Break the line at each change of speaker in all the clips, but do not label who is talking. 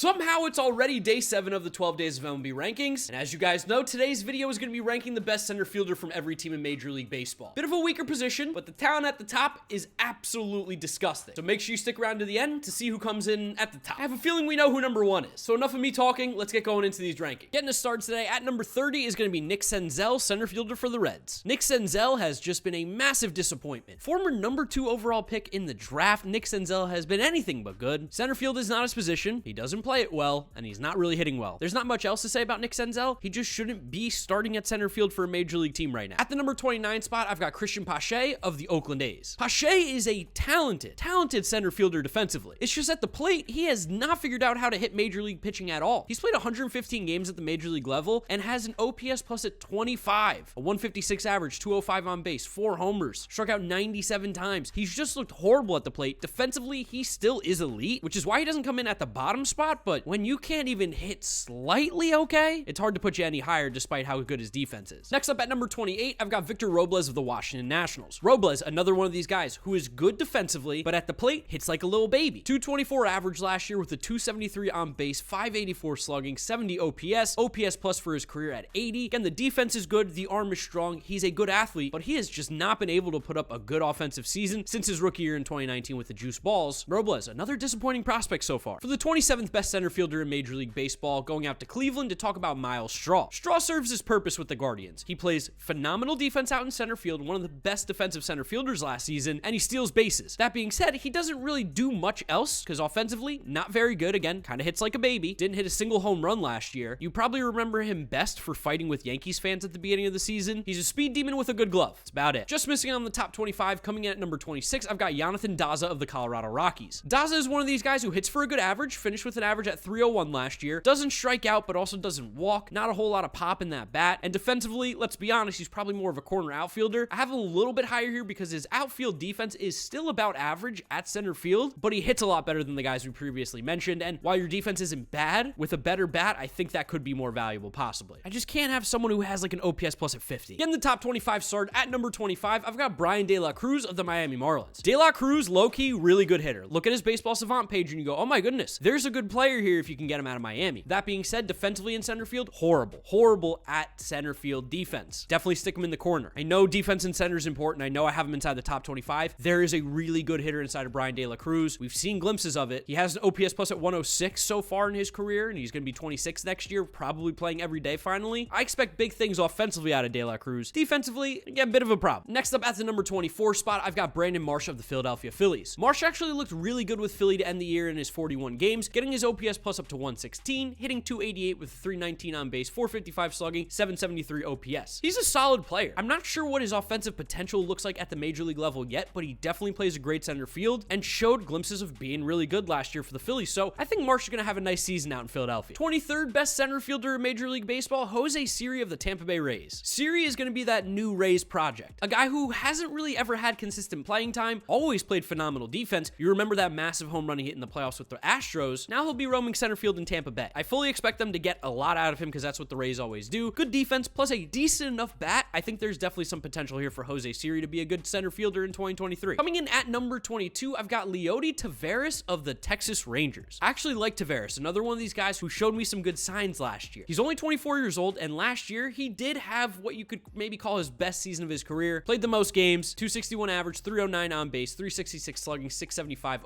Somehow it's already day 7 of the 12 days of MLB rankings, and as you guys know, today's video is going to be ranking the best center fielder from every team in Major League Baseball. Bit of a weaker position, but the talent at the top is absolutely disgusting. So make sure you stick around to the end to see who comes in at the top. I have a feeling we know who number 1 is. So enough of me talking, let's get going into these rankings. Getting us started today at number 30 is going to be Nick Senzel, center fielder for the Reds. Nick Senzel has just been a massive disappointment. Former number 2 overall pick in the draft, Nick Senzel has been anything but good. Center field is not his position, he doesn't play it well, and he's not really hitting well. There's not much else to say about Nick Senzel. He just shouldn't be starting at center field for a major league team right now. At the number 29 spot, I've got Christian Pache of the Oakland A's. Pache is a talented center fielder defensively. It's just at the plate, he has not figured out how to hit major league pitching at all. He's played 115 games at the major league level and has an OPS plus at 25, a 156 average, 205 on base, 4 homers, struck out 97 times. He's just looked horrible at the plate. Defensively, he still is elite, which is why he doesn't come in at the bottom spot, but when you can't even hit slightly okay, it's hard to put you any higher despite how good his defense is. Next up at number 28, I've got Victor Robles of the Washington Nationals. Robles, another one of these guys who is good defensively, but at the plate, hits like a little baby. 224 average last year with a 273 on base, 584 slugging, 70 OPS plus for his career at 80. Again, the defense is good, the arm is strong, he's a good athlete, but he has just not been able to put up a good offensive season since his rookie year in 2019 with the juice balls. Robles, another disappointing prospect so far. For the 27th best center fielder in Major League Baseball, going out to Cleveland to talk about Miles Straw. Straw serves his purpose with the Guardians. He plays phenomenal defense out in center field, one of the best defensive center fielders last season, and he steals bases. That being said, he doesn't really do much else because offensively, not very good. Again, kind of hits like a baby. Didn't hit a single home run last year. You probably remember him best for fighting with Yankees fans at the beginning of the season. He's a speed demon with a good glove. That's about it. Just missing on the top 25, coming in at number 26, I've got Jonathan Daza of the Colorado Rockies. Daza is one of these guys who hits for a good average, finished with an average at 301 last year, doesn't strike out, but also doesn't walk, not a whole lot of pop in that bat, and defensively, let's be honest, he's probably more of a corner outfielder. I have a little bit higher here because his outfield defense is still about average at center field, but he hits a lot better than the guys we previously mentioned, and while your defense isn't bad, with a better bat, I think that could be more valuable, possibly. I just can't have someone who has like an OPS plus at 50. Getting the top 25 started at number 25, I've got Brian De La Cruz of the Miami Marlins. De La Cruz, low-key, really good hitter. Look at his Baseball Savant page and you go, oh my goodness, there's a good player here if you can get him out of Miami. That being said, defensively in center field, horrible at center field defense. Definitely stick him in the corner. I know defense in center is important. I know I have him inside the top 25. There is a really good hitter inside of Brian De La Cruz. We've seen glimpses of it. He has an OPS plus at 106 so far in his career, and he's going to be 26 next year, probably playing every day finally. I expect big things offensively out of De La Cruz. Defensively, again, a bit of a problem. Next up at the number 24 spot, I've got Brandon Marsh of the Philadelphia Phillies. Marsh actually looked really good with Philly to end the year in his 41 games, getting his OPS plus up to 116, hitting 288 with 319 on base, 455 slugging, 773 OPS. He's a solid player. I'm not sure what his offensive potential looks like at the major league level yet, but he definitely plays a great center field and showed glimpses of being really good last year for the Phillies, so I think Marsh is going to have a nice season out in Philadelphia. 23rd best center fielder in Major League Baseball, Jose Siri of the Tampa Bay Rays. Siri is going to be that new Rays project. A guy who hasn't really ever had consistent playing time, always played phenomenal defense. You remember that massive home run he hit in the playoffs with the Astros. Now he'll be roaming center field in Tampa Bay. I fully expect them to get a lot out of him because that's what the Rays always do. Good defense plus a decent enough bat. I think there's definitely some potential here for Jose Siri to be a good center fielder in 2023. Coming in at number 22, I've got Leody Taveras of the Texas Rangers. I actually like Taveras, another one of these guys who showed me some good signs last year. He's only 24 years old, and last year he did have what you could maybe call his best season of his career. Played the most games, 261 average, 309 on base, 366 slugging, 675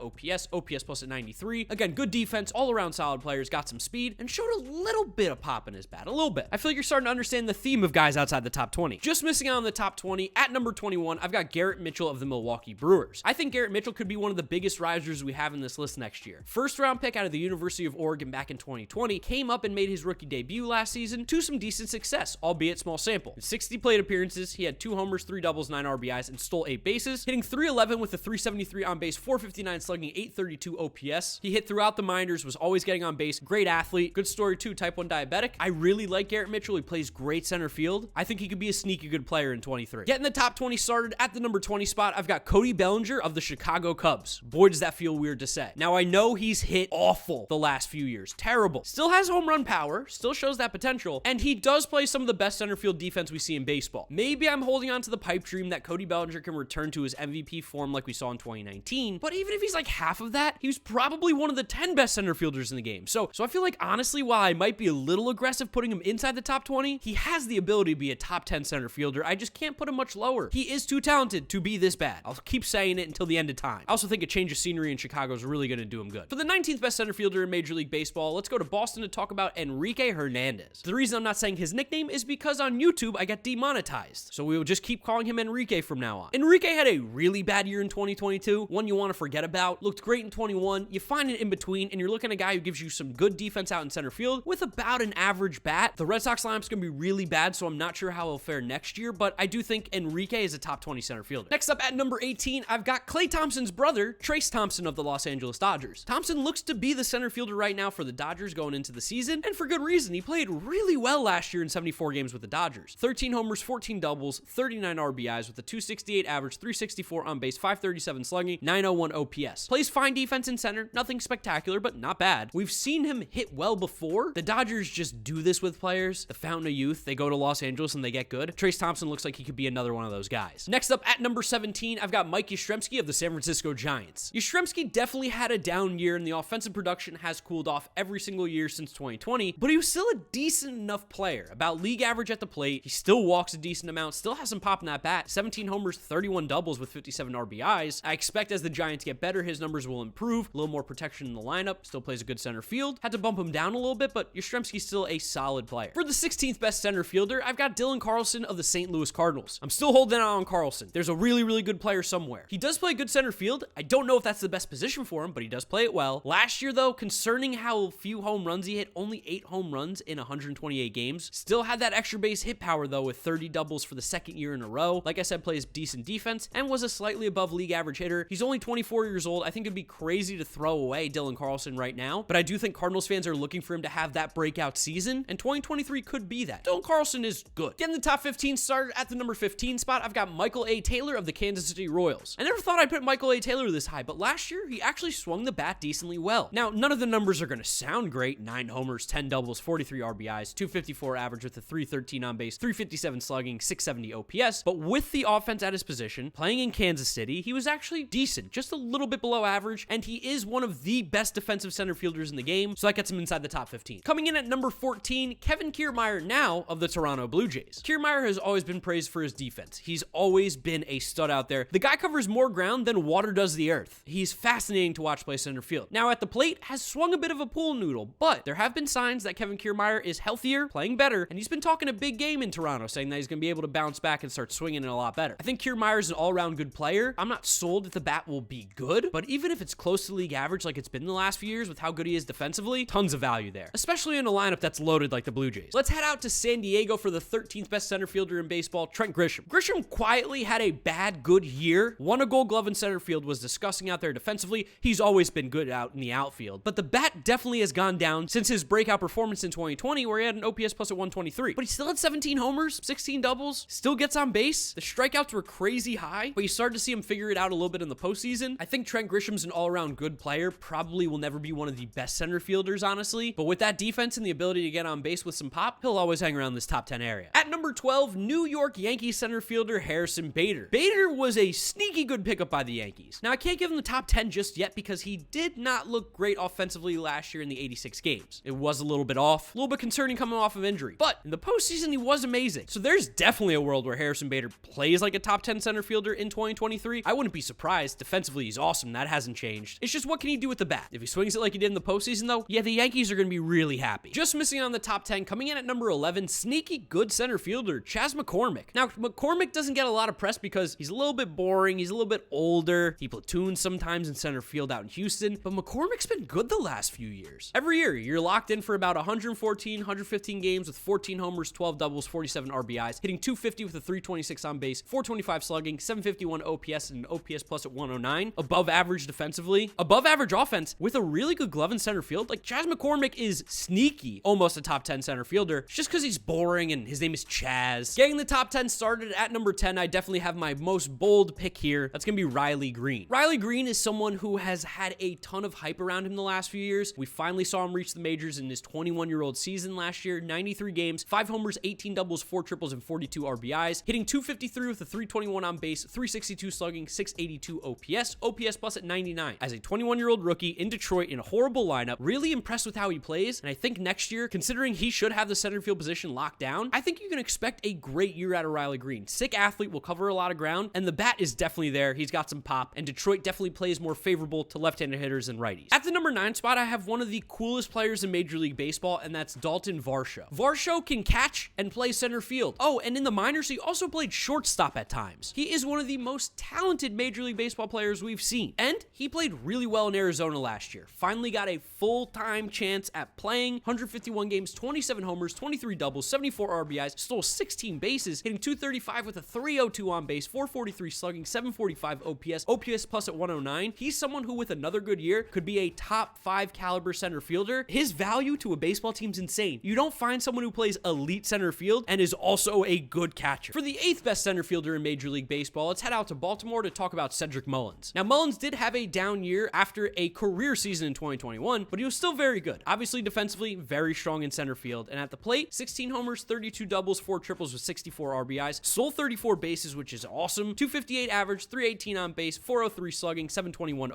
OPS plus at 93. Again, good defense, all around solid players, got some speed, and showed a little bit of pop in his bat, a little bit. I feel like you're starting to understand the theme of guys outside the top 20. Just missing out on the top 20, at number 21, I've got Garrett Mitchell of the Milwaukee Brewers. I think Garrett Mitchell could be one of the biggest risers we have in this list next year. First round pick out of the University of Oregon back in 2020, came up and made his rookie debut last season to some decent success, albeit small sample. In 60 plate appearances, he had 2 homers, 3 doubles, 9 RBIs, and stole 8 bases, hitting 311 with a 373 on base, 459 slugging, 832 OPS. He hit throughout the minors, was always getting on base, great athlete, good story too, type 1 diabetic. I really like Garrett Mitchell. He plays great center field. I think he could be a sneaky good player in 23. Getting the top 20 started at the number 20 spot, I've got Cody Bellinger of the Chicago Cubs. Boy, does that feel weird to say. Now, I know he's hit awful the last few years. Terrible. Still has home run power, still shows that potential, and he does play some of the best center field defense we see in baseball. Maybe I'm holding on to the pipe dream that Cody Bellinger can return to his MVP form like we saw in 2019, but even if he's like half of that, he's probably one of the 10 best center fielders in the game. So I feel like, honestly, while I might be a little aggressive putting him inside the top 20, he has the ability to be a top 10 center fielder. I just can't put him much lower. He is too talented to be this bad. I'll keep saying it until the end of time. I also think a change of scenery in Chicago is really going to do him good. For the 19th best center fielder in Major League Baseball, let's go to Boston to talk about Enrique Hernandez. The reason I'm not saying his nickname is because on YouTube I got demonetized, so we will just keep calling him Enrique from now on. Enrique had a really bad year in 2022, one you want to forget about. Looked great in 21. You find it in between, and you're looking at a guy who gives you some good defense out in center field with about an average bat. The Red Sox lineup's going to be really bad, so I'm not sure how he'll fare next year, but I do think Enrique is a top 20 center fielder. Next up at number 18, I've got Klay Thompson's brother, Trace Thompson of the Los Angeles Dodgers. Thompson looks to be the center fielder right now for the Dodgers going into the season, and for good reason. He played really well last year in 74 games with the Dodgers. 13 homers, 14 doubles, 39 RBIs with a 268 average, 364 on base, 537 slugging, 901 OPS. Plays fine defense in center, nothing spectacular, but not bad. We've seen him hit well before. The Dodgers just do this with players. The fountain of youth. They go to Los Angeles and they get good. Trace Thompson looks like he could be another one of those guys. Next up at number 17, I've got Mike Yastrzemski of the San Francisco Giants. Yastrzemski definitely had a down year, and the offensive production has cooled off every single year since 2020, but he was still a decent enough player. About league average at the plate. He still walks a decent amount, still has some pop in that bat. 17 homers, 31 doubles with 57 RBIs. I expect as the Giants get better, his numbers will improve. A little more protection in the lineup. Still plays a good center field. Had to bump him down a little bit, but Yastrzemski's still a solid player. For the 16th best center fielder, I've got Dylan Carlson of the St. Louis Cardinals. I'm still holding out on Carlson. There's a really, really good player somewhere. He does play good center field. I don't know if that's the best position for him, but he does play it well. Last year, though, concerning how few home runs he hit, only 8 home runs in 128 games. Still had that extra base hit power, though, with 30 doubles for the second year in a row. Like I said, plays decent defense and was a slightly above league average hitter. He's only 24 years old. I think it'd be crazy to throw away Dylan Carlson right now, but I do think Cardinals fans are looking for him to have that breakout season, and 2023 could be that. Dylan Carlson is good. Getting the top 15 started at the number 15 spot, I've got Michael A. Taylor of the Kansas City Royals. I never thought I'd put Michael A. Taylor this high, but last year he actually swung the bat decently well. Now, none of the numbers are going to sound great. 9 homers, 10 doubles, 43 RBIs, 254 average with a 313 on base, 357 slugging, 670 OPS, but with the offense at his position, playing in Kansas City, he was actually decent, just a little bit below average, and he is one of the best defensive center fielders in the game, so that gets him inside the top 15. Coming in at number 14, Kevin Kiermaier, now of the Toronto Blue Jays. Kiermaier has always been praised for his defense. He's always been a stud out there. The guy covers more ground than water does the earth. He's fascinating to watch play center field. Now at the plate, has swung a bit of a pool noodle, but there have been signs that Kevin Kiermaier is healthier, playing better, and he's been talking a big game in Toronto, saying that he's going to be able to bounce back and start swinging it a lot better. I think Kiermaier is an all-around good player. I'm not sold that the bat will be good, but even if it's close to league average like it's been the last few years with how good he is defensively, tons of value there, especially in a lineup that's loaded like the Blue Jays. Let's head out to San Diego for the 13th best center fielder in baseball, Trent Grisham. Grisham quietly had a bad, good year. Won a Gold Glove in center field, was disgusting out there defensively. He's always been good out in the outfield, but the bat definitely has gone down since his breakout performance in 2020 where he had an OPS plus at 123. But he still had 17 homers, 16 doubles, still gets on base. The strikeouts were crazy high, but you started to see him figure it out a little bit in the postseason. I think Trent Grisham's an all-around good player, probably will never be one of the best center fielders, honestly, but with that defense and the ability to get on base with some pop, he'll always hang around this top 10 area. At number 12, New York Yankees center fielder Harrison Bader. Bader was a sneaky good pickup by the Yankees. Now, I can't give him the top 10 just yet because he did not look great offensively last year in the 86 games. It was a little bit off, a little bit concerning coming off of injury, but in the postseason, he was amazing. So there's definitely a world where Harrison Bader plays like a top 10 center fielder in 2023. I wouldn't be surprised. Defensively, he's awesome. That hasn't changed. It's just what can he do with the bat? If he swings it like he did in the postseason, though, yeah, the Yankees are going to be really happy. Just missing on the top 10, coming in at number 11, sneaky good center fielder, Chas McCormick. Now, McCormick doesn't get a lot of press because he's a little bit boring. He's a little bit older. He platoons sometimes in center field out in Houston, but McCormick's been good the last few years. Every year, you're locked in for about 114, 115 games with 14 homers, 12 doubles, 47 RBIs, hitting 250 with a 326 on base, 425 slugging, 751 OPS, and an OPS plus at 109. Above average defensively, above average offense, with a really good glove in center field. Like, Chas McCormick is sneaky, almost a top 10 center fielder. It's just because he's boring and his name is Chaz. Getting the top 10 started at number 10, I definitely have my most bold pick here. That's going to be Riley Green. Riley Green is someone who has had a ton of hype around him the last few years. We finally saw him reach the majors in his 21-year-old season last year. 93 games, 5 homers, 18 doubles, 4 triples, and 42 RBIs. Hitting 253 with a 321 on base, 362 slugging, 682 OPS, OPS plus at 99. As a 21-year-old rookie in Detroit in a horrible lineup, really impressed with how he plays, and I think next year, considering he should have the center field position locked down, I think you can expect a great year out of Riley Green. Sick athlete, will cover a lot of ground, and the bat is definitely there. He's got some pop, and Detroit definitely plays more favorable to left-handed hitters than righties. At the number 9 spot, I have one of the coolest players in Major League Baseball, and that's Dalton Varsho. Varsho can catch and play center field. Oh, and in the minors, he also played shortstop at times. He is one of the most talented Major League Baseball players we've seen, and he played really well in Arizona last year. Finally got a full-time chance at playing. 151 games, 27 homers, 23 doubles, 74 RBIs, stole 16 bases, hitting .235 with a .302 on base, .443 slugging, .745 OPS plus at 109. He's someone who, with another good year, could be a top 5 caliber center fielder. His value to a baseball team's insane. You don't find someone who plays elite center field and is also a good catcher. For the 8th best center fielder in Major League Baseball, let's head out to Baltimore to talk about Cedric Mullins. Now, Mullins did have a down year after a career season in 2021, but he was still very good. Obviously, defensively, very strong in center field, and at the plate, 16 homers, 32 doubles, 4 triples with 64 RBIs, stole 34 bases, which is awesome, .258 average, .318 on base, .403 slugging, .721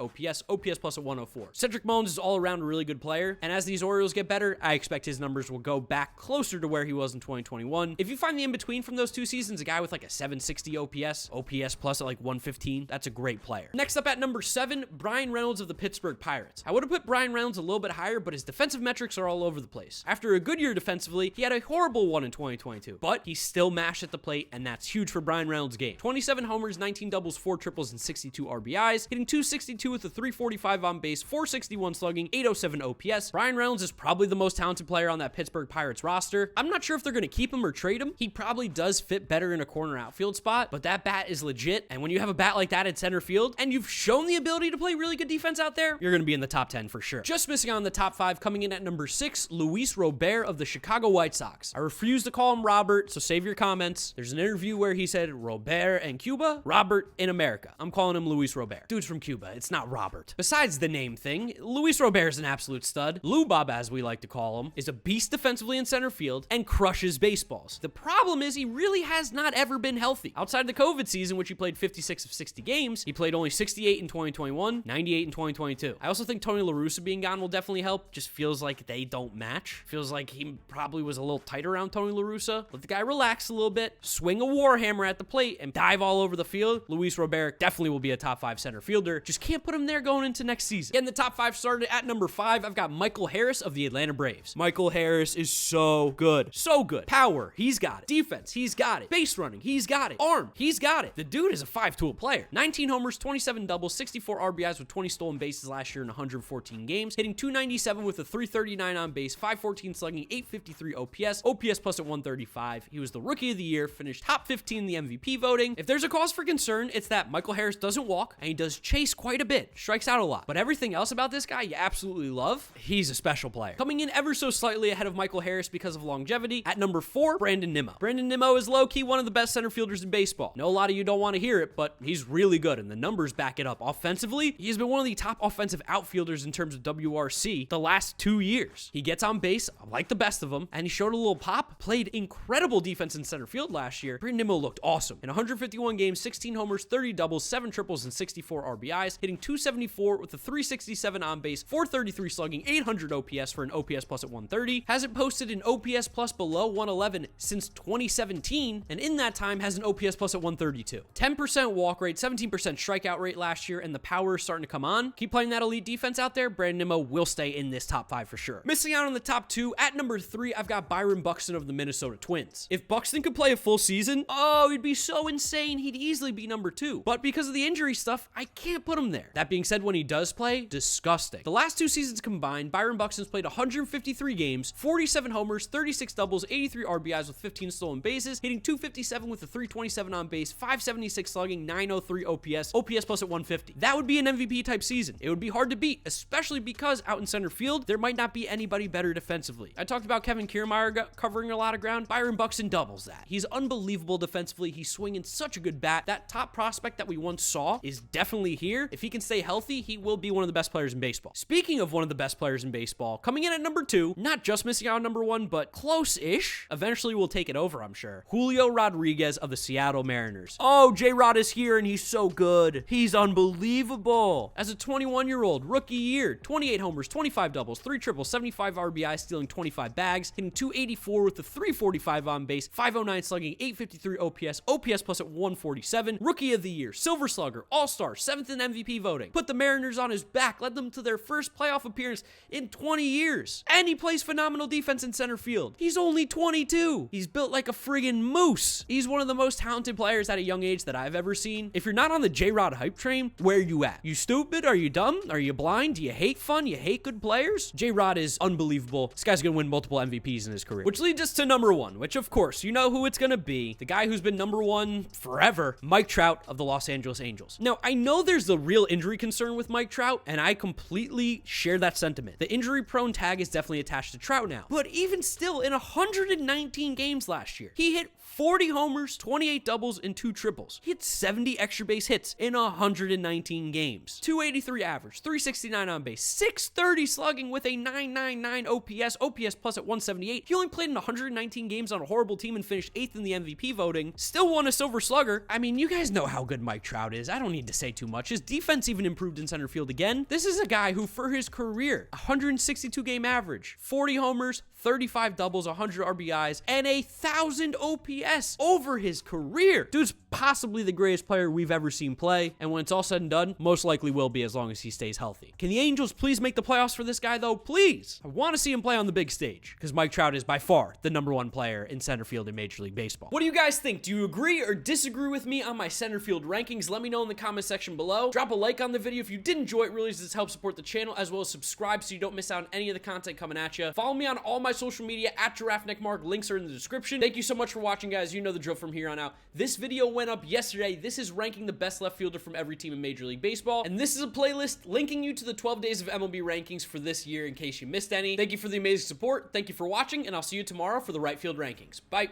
OPS plus a 104. Cedric Mullins is all around a really good player, and as these Orioles get better, I expect his numbers will go back closer to where he was in 2021. If you find the in-between from those two seasons, a guy with like a 760 OPS plus at like 115, that's a great player. Next up at number 7, Brian Reynolds of the Pittsburgh Pirates. I would have put Brian Reynolds a little bit higher, but his defensive metrics are all over the place. After a good year defensively, he had a horrible one in 2022, but he still mashed at the plate, and that's huge for Brian Reynolds' game. 27 homers, 19 doubles, 4 triples, and 62 RBIs, hitting .262 with a .345 on base, .461 slugging, .807 OPS. Brian Reynolds is probably the most talented player on that Pittsburgh Pirates roster. I'm not sure if they're going to keep him or trade him. He probably does fit better in a corner outfield spot, but that bat is legit, and when you have a bat like that in center field, and you've shown the ability to play really good defense out there, you're going to be in the top 10 for sure. Just missing on the top 5, coming in at number 6, Luis Robert of the Chicago White Sox. I refuse to call him Robert, so save your comments. There's an interview where he said Robert in Cuba, Robert in America. I'm calling him Luis Robert. Dude's from Cuba. It's not Robert. Besides the name thing, Luis Robert is an absolute stud. Lou Bob, as we like to call him, is a beast defensively in center field and crushes baseballs. The problem is he really has not ever been healthy. Outside the COVID season, which he played 56 of 60 games, he played only 68 in 2021, 98 in 2022. I also think Tony La Russa being gone will definitely help. Just feels like they don't match. Feels like he probably was a little tight around Tony La Russa. Let the guy relax a little bit, swing a warhammer at the plate, and dive all over the field. Luis Robert definitely will be a top 5 center fielder. Just can't put him there going into next season. Getting the top 5 started at number 5, I've got Michael Harris of the Atlanta Braves. Michael Harris is so good. So good. Power, he's got it. Defense, he's got it. Base running, he's got it. Arm, he's got it. The dude is a 5-tool player. 19 homers, 27 doubles, 64 RBIs with 20 stolen bases last year in 114 games, hitting .297 with a .339 on base, .514 slugging, .853 OPS plus at 135. He was the Rookie of the Year, finished top 15 in the MVP voting. If there's a cause for concern, it's that Michael Harris doesn't walk, and he does chase quite a bit, strikes out a lot. But everything else about this guy, you absolutely love. He's a special player. Coming in ever so slightly ahead of Michael Harris because of longevity, at number 4, Brandon Nimmo. Brandon Nimmo is low-key one of the best center fielders in baseball. I know a lot of you don't want to hear it, but he's really good, and the numbers back it up. Offensively, he's been one of the top offensive outfielders in terms of WRC the last 2 years. He gets on base like the best of them, and he showed a little pop, played incredible defense in center field last year. Brandon Nimmo looked awesome. In 151 games, 16 homers, 30 doubles, 7 triples, and 64 RBIs, hitting .274 with a .367 on base, .433 slugging, 800 OPS for an OPS plus at 130. Hasn't posted an OPS plus below 111 since 2017, and in that time has an OPS plus at 132. 10% walk rate, 17% strikeout rate last year, and the power is starting to come on. Keep playing that elite defense out there, Brandon Nimmo will stay in this top 5 for sure. Missing out on the top 2, at number 3, I've got Byron Buxton of the Minnesota Twins. If Buxton could play a full season, oh, he'd be so insane, he'd easily be number 2. But because of the injury stuff, I can't put him there. That being said, when he does play, disgusting. The last 2 seasons combined, Byron Buxton's played 153 games, 47 homers, 36 doubles, 83 RBIs with 15 stolen bases, hitting .257 with a .327 on base, .576 slugging, .903 OPS plus at 150. That would be an MVP type season. It would be hard to beat, especially because out in center field, there might not be anybody better defensively. I talked about Kevin Kiermaier covering a lot of ground. Byron Buxton doubles that. He's unbelievable defensively. He's swinging such a good bat. That top prospect that we once saw is definitely here. If he can stay healthy, he will be one of the best players in baseball. Speaking of one of the best players in baseball, coming in at number 2, not just missing out on number 1, but close-ish. Eventually we'll take it over, I'm sure. Julio Rodriguez of the Seattle Mariners. Oh, J-Rod is here and he's so good. He's unbelievable. As a 21-year-old, rookie year, weird. 28 homers, 25 doubles, 3 triples, 75 RBIs, stealing 25 bags, hitting 284 with a 345 on base, 509 slugging, 853 OPS plus at 147. Rookie of the Year, Silver Slugger, All-Star, 7th in MVP voting. Put the Mariners on his back, led them to their first playoff appearance in 20 years. And he plays phenomenal defense in center field. He's only 22. He's built like a friggin' moose. He's one of the most talented players at a young age that I've ever seen. If you're not on the J-Rod hype train, where are you at? You stupid? Are you dumb? Are you blind? Do you hate fun? You hate good players? J-Rod is unbelievable. This guy's gonna win multiple MVPs in his career. Which leads us to number one, which of course, you know who it's gonna be. The guy who's been number one forever, Mike Trout of the Los Angeles Angels. Now, I know there's the real injury concern with Mike Trout, and I completely share that sentiment. The injury-prone tag is definitely attached to Trout now. But even still, in 119 games last year, he hit 40 homers, 28 doubles, and 2 triples. He had 70 extra base hits in 119 games. 283 average, 369 on base, 630 slugging with a 999 OPS plus at 178. He only played in 119 games on a horrible team and finished 8th in the MVP voting. Still won a Silver Slugger. I mean, you guys know how good Mike Trout is. I don't need to say too much. His defense even improved in center field again. This is a guy who, for his career, 162 game average, 40 homers, 35 doubles, 100 RBIs, and 1,000 OPS over his career. Dude's possibly the greatest player we've ever seen play, and when it's all said and done, most likely will be as long as he stays healthy. Can the Angels please make the playoffs for this guy, though? Please. I want to see him play on the big stage, because Mike Trout is by far the number one player in center field in Major League Baseball. What do you guys think? Do you agree or disagree with me on my center field rankings? Let me know in the comment section below. Drop a like on the video if you did enjoy it. Really does help support the channel, as well as subscribe so you don't miss out on any of the content coming at you. Follow me on all my social media at GiraffeNeckMarc. Links are in the description. Thank you so much for watching, guys. You know the drill from here on out. This video went up yesterday. This is ranking the best left fielder from every team in Major League Baseball, and this is a playlist linking you to the 12 days of MLB rankings for this year in case you missed any. Thank you for the amazing support. Thank you for watching, and I'll see you tomorrow for the right field rankings. Bye.